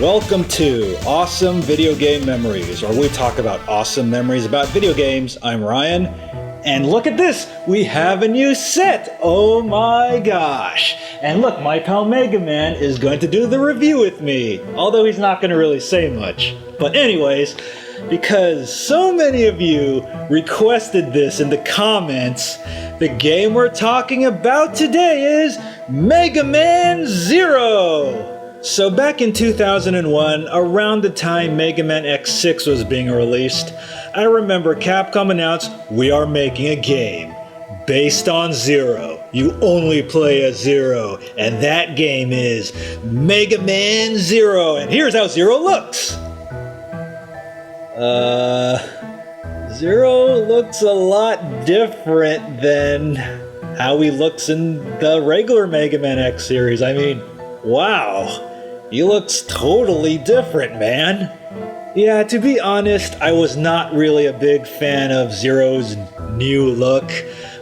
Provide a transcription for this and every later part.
Welcome to Awesome Video Game Memories, where we talk about awesome memories about video games. I'm Ryan, and look at this! We have a new set! Oh my gosh! And look, my pal Mega Man is going to do the review with me, although he's not going to really say much. But anyways, because so many of you requested this in the comments, the game we're talking about today is Mega Man Zero! So back in 2001, around the time Mega Man X6 was being released, I remember Capcom announced, we are making a game based on Zero. You only play as Zero, and that game is Mega Man Zero. And here's how Zero looks. Zero looks a lot different than how he looks in the regular Mega Man X series. I mean, wow. He looks totally different, man. Yeah, to be honest, I was not really a big fan of Zero's new look,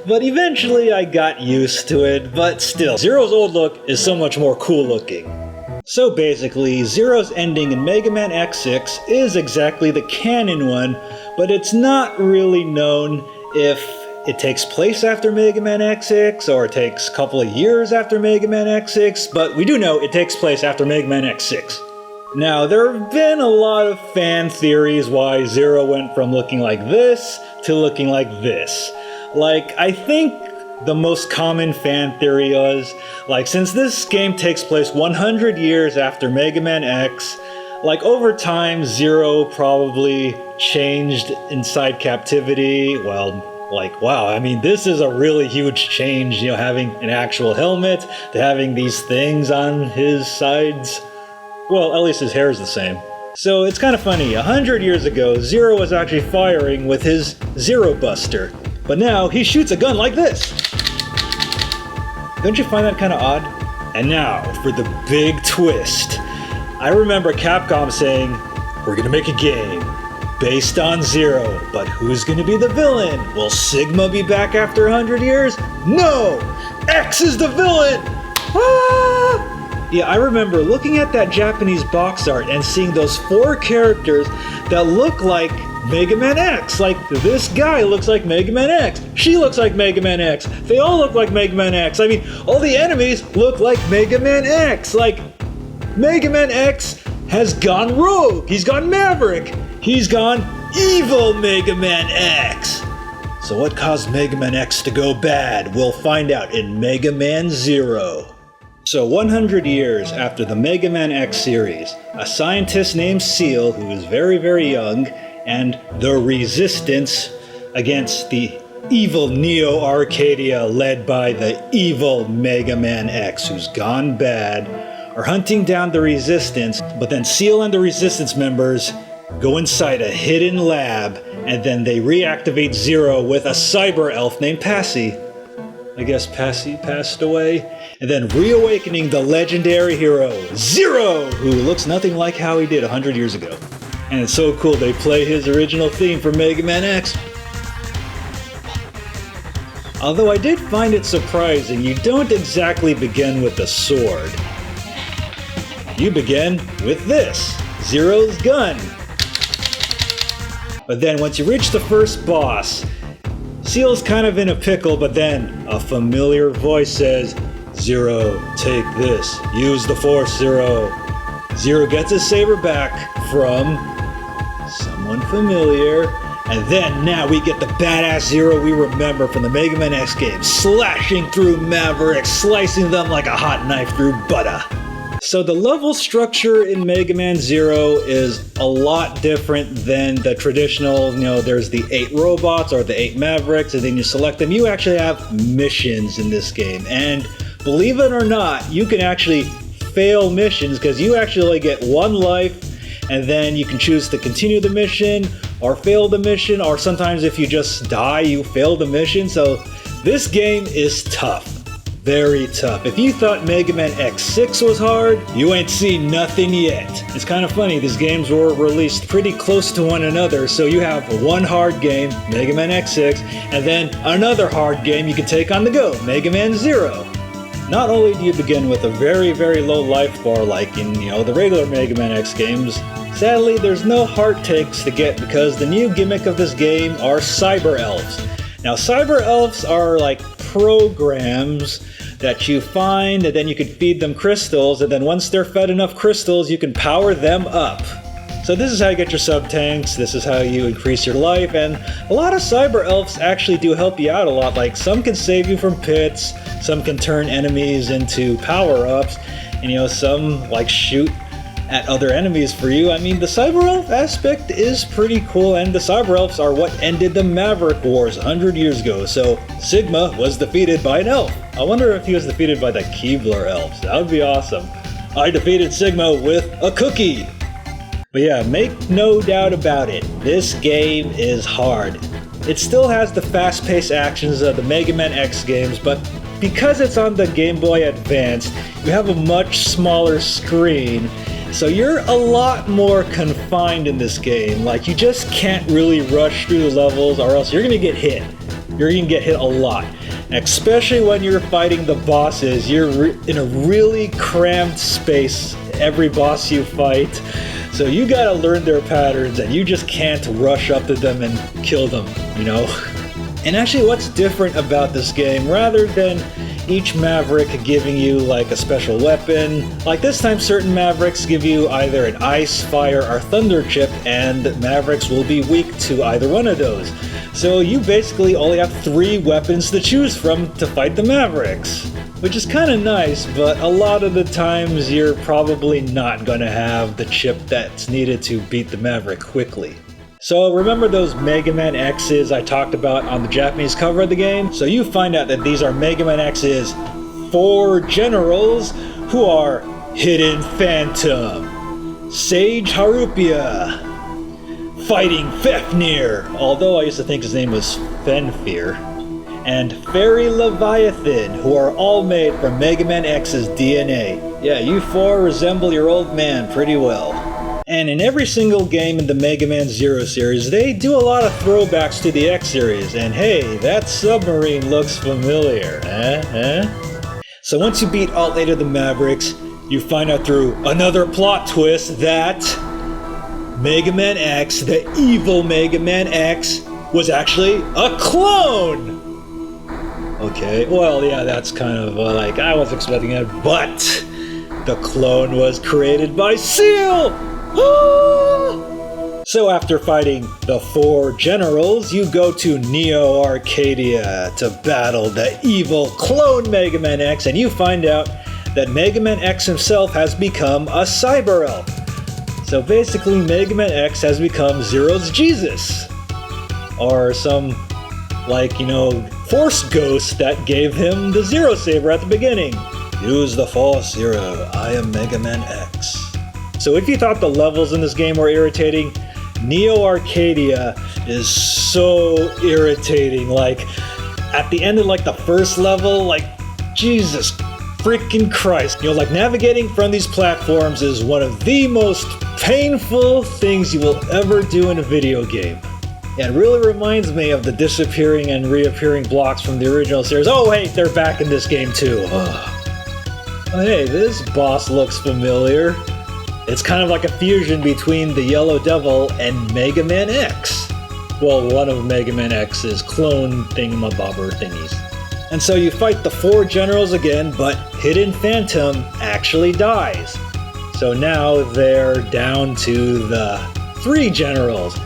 but eventually I got used to it, but still, Zero's old look is so much more cool looking. So basically, Zero's ending in Mega Man X6 is exactly the canon one, but it's not really known if it takes place after Mega Man X6, or it takes a couple of years after Mega Man X6, but we do know it takes place after Mega Man X6. Now, there have been a lot of fan theories why Zero went from looking like this to looking like this. Like, I think the most common fan theory was, like, since this game takes place 100 years after Mega Man X, like, over time, Zero probably changed inside captivity. Well, like, wow, I mean, this is a really huge change, you know, having an actual helmet to having these things on his sides. Well, at least his hair is the same. So it's kind of funny, 100 years ago, Zero was actually firing with his Zero Buster, but now he shoots a gun like this. Don't you find that kind of odd? And now for the big twist. I remember Capcom saying, we're gonna make a game based on Zero, but who's gonna be the villain? Will Sigma be back after 100 years? No! X is the villain! Ah! Yeah, I remember looking at that Japanese box art and seeing those 4 characters that look like Mega Man X. Like, this guy looks like Mega Man X. She looks like Mega Man X. They all look like Mega Man X. I mean, all the enemies look like Mega Man X. Like, Mega Man X has gone rogue. He's gone Maverick. He's gone evil Mega Man X. So what caused Mega Man X to go bad? We'll find out in Mega Man Zero. So 100 years after the Mega Man X series, a scientist named Ciel, who is very, very young, and the Resistance against the evil Neo Arcadia led by the evil Mega Man X, who's gone bad, are hunting down the Resistance, but then Ciel and the Resistance members go inside a hidden lab, and then they reactivate Zero with a cyber elf named Passy. I guess Passy passed away. And then reawakening the legendary hero, Zero, who looks nothing like how he did 100 years ago. And it's so cool, they play his original theme for Mega Man X. Although I did find it surprising, you don't exactly begin with a sword. You begin with this, Zero's gun. But then once you reach the first boss, Ciel's kind of in a pickle, but then a familiar voice says, Zero, take this. Use the Force, Zero. Zero gets his saber back from someone familiar. And then now we get the badass Zero we remember from the Mega Man X game, slashing through Maverick, slicing them like a hot knife through butter. So the level structure in Mega Man Zero is a lot different than the traditional, you know, there's the 8 robots or the 8 Mavericks, and then you select them. You actually have missions in this game, and believe it or not, you can actually fail missions, because you actually get 1 life, and then you can choose to continue the mission, or fail the mission, or sometimes if you just die, you fail the mission. So this game is tough. Very tough. If you thought Mega Man X6 was hard, you ain't seen nothing yet. It's kind of funny, these games were released pretty close to one another, so you have one hard game, Mega Man X6, and then another hard game you can take on the go, Mega Man Zero. Not only do you begin with a very, very low life bar like in, the regular Mega Man X games, sadly there's no heart tanks to get because the new gimmick of this game are Cyber Elves. Now Cyber Elves are like programs that you find, and then you can feed them crystals, and then once they're fed enough crystals, you can power them up. So this is how you get your sub-tanks, this is how you increase your life, and a lot of Cyber Elves actually do help you out a lot. Like, some can save you from pits, some can turn enemies into power-ups, and some, like, shoot at other enemies for you. I mean, the Cyber Elf aspect is pretty cool, and the Cyber Elves are what ended the Maverick Wars 100 years ago, so Sigma was defeated by an elf. I wonder if he was defeated by the Keebler Elves. That would be awesome. I defeated Sigma with a cookie! But yeah, make no doubt about it, this game is hard. It still has the fast-paced actions of the Mega Man X games, but because it's on the Game Boy Advance, you have a much smaller screen, so you're a lot more confined in this game. Like, you just can't really rush through the levels or else you're gonna get hit. You're gonna get hit a lot. Especially when you're fighting the bosses, you're in a really cramped space, every boss you fight. So you gotta learn their patterns and you just can't rush up to them and kill them, And actually what's different about this game, rather than each Maverick giving you like a special weapon, like this time certain Mavericks give you either an ice, fire, or thunder chip, and Mavericks will be weak to either one of those. So you basically only have 3 weapons to choose from to fight the Mavericks. Which is kind of nice, but a lot of the times you're probably not gonna have the chip that's needed to beat the Maverick quickly. So remember those Mega Man X's I talked about on the Japanese cover of the game? So you find out that these are Mega Man X's 4 generals who are Hidden Phantom, Sage Harupia, Fighting Fafnir, although I used to think his name was Fenfir, and Fairy Leviathan, who are all made from Mega Man X's DNA. Yeah, you 4 resemble your old man pretty well. And in every single game in the Mega Man Zero series, they do a lot of throwbacks to the X series, and hey, that submarine looks familiar, So once you beat all 8 of the Mavericks, you find out through another plot twist that Mega Man X, the evil Mega Man X, was actually a clone! Okay, well, yeah, that's kind of like I was expecting it, but the clone was created by Ciel! So after fighting the 4 generals, you go to Neo Arcadia to battle the evil clone Mega Man X, and you find out that Mega Man X himself has become a Cyber Elf. So basically, Mega Man X has become Zero's Jesus. Or some, Force ghost that gave him the Zero Saber at the beginning. Use the Force, Zero. I am Mega Man X. So if you thought the levels in this game were irritating, Neo Arcadia is so irritating. Like, at the end of the first level, Jesus freaking Christ. Navigating from these platforms is one of the most painful things you will ever do in a video game. Yeah, it really reminds me of the disappearing and reappearing blocks from the original series. Oh wait, they're back in this game too. Oh, hey, this boss looks familiar. It's kind of like a fusion between the Yellow Devil and Mega Man X. Well, one of Mega Man X's clone thingamabobber thingies. And so you fight the 4 generals again, but Hidden Phantom actually dies. So now they're down to the 3 generals.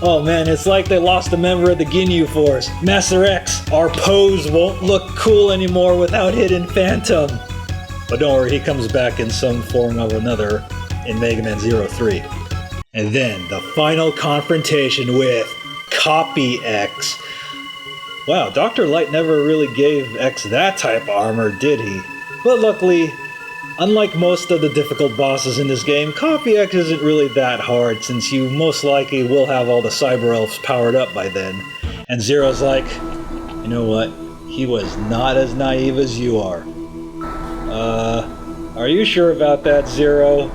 Oh man, it's like they lost a member of the Ginyu Force. Master X, our pose won't look cool anymore without Hidden Phantom. But don't worry, he comes back in some form or another in Mega Man 03. And then the final confrontation with Copy X. Wow, Dr. Light never really gave X that type of armor, did he? But luckily, unlike most of the difficult bosses in this game, Copy X isn't really that hard since you most likely will have all the Cyber Elves powered up by then. And Zero's like, you know what? He was not as naive as you are. Are you sure about that, Zero?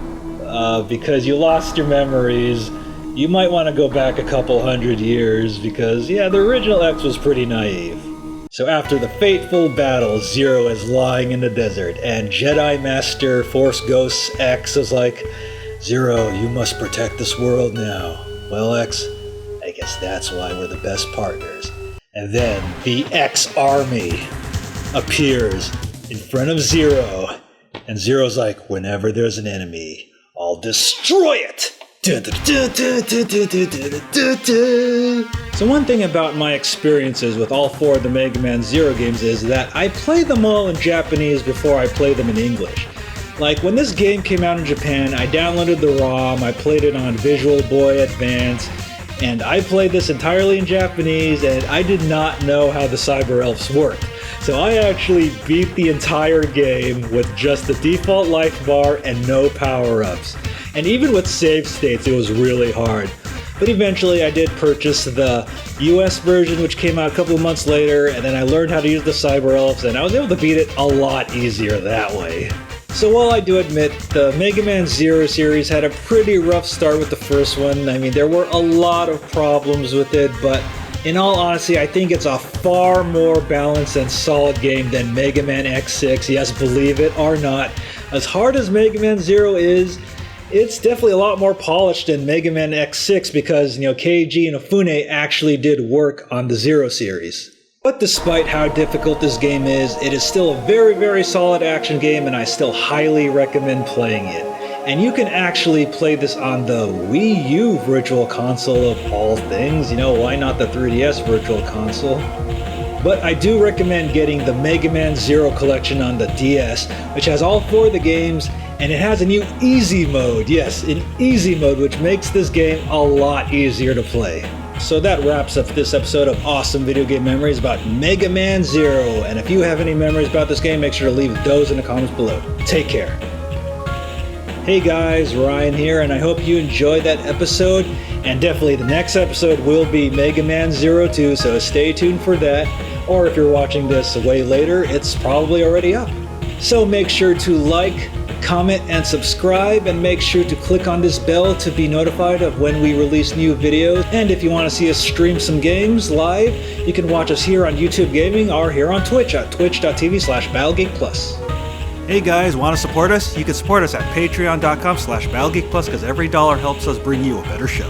Because you lost your memories. You might want to go back a couple 100 years because, yeah, the original X was pretty naive. So after the fateful battle, Zero is lying in the desert, and Jedi Master Force Ghost X is like, Zero, you must protect this world now. Well, X, I guess that's why we're the best partners. And then the X Army appears in front of Zero, and Zero's like, whenever there's an enemy, I'll destroy it! So one thing about my experiences with all 4 of the Mega Man Zero games is that I play them all in Japanese before I play them in English. Like when this game came out in Japan, I downloaded the ROM, I played it on Visual Boy Advance, and I played this entirely in Japanese, and I did not know how the Cyber Elves worked. So I actually beat the entire game with just the default life bar and no power-ups. And even with save states, it was really hard. But eventually I did purchase the US version, which came out a couple of months later, and then I learned how to use the Cyber Elves, and I was able to beat it a lot easier that way. So while I do admit the Mega Man Zero series had a pretty rough start with the first one, I mean there were a lot of problems with it, but in all honesty I think it's a far more balanced and solid game than Mega Man X6, yes, believe it or not. As hard as Mega Man Zero is, it's definitely a lot more polished than Mega Man X6 because, Keiji Inafune actually did work on the Zero series. But despite how difficult this game is, it is still a very, very solid action game, and I still highly recommend playing it. And you can actually play this on the Wii U Virtual Console of all things. Why not the 3DS Virtual Console? But I do recommend getting the Mega Man Zero collection on the DS, which has all 4 of the games, and it has a new easy mode. Yes, an easy mode, which makes this game a lot easier to play. So that wraps up this episode of Awesome Video Game Memories about Mega Man Zero. And if you have any memories about this game, make sure to leave those in the comments below. Take care. Hey guys, Ryan here, and I hope you enjoyed that episode. And definitely the next episode will be Mega Man Zero 2, so stay tuned for that. Or if you're watching this way later, it's probably already up. So make sure to like, comment, and subscribe, and make sure to click on this bell to be notified of when we release new videos. And if you want to see us stream some games live, you can watch us here on YouTube Gaming or here on Twitch at twitch.tv/BattleGeekPlus. Hey guys, want to support us? You can support us at patreon.com/BattleGeekPlus because every dollar helps us bring you a better show.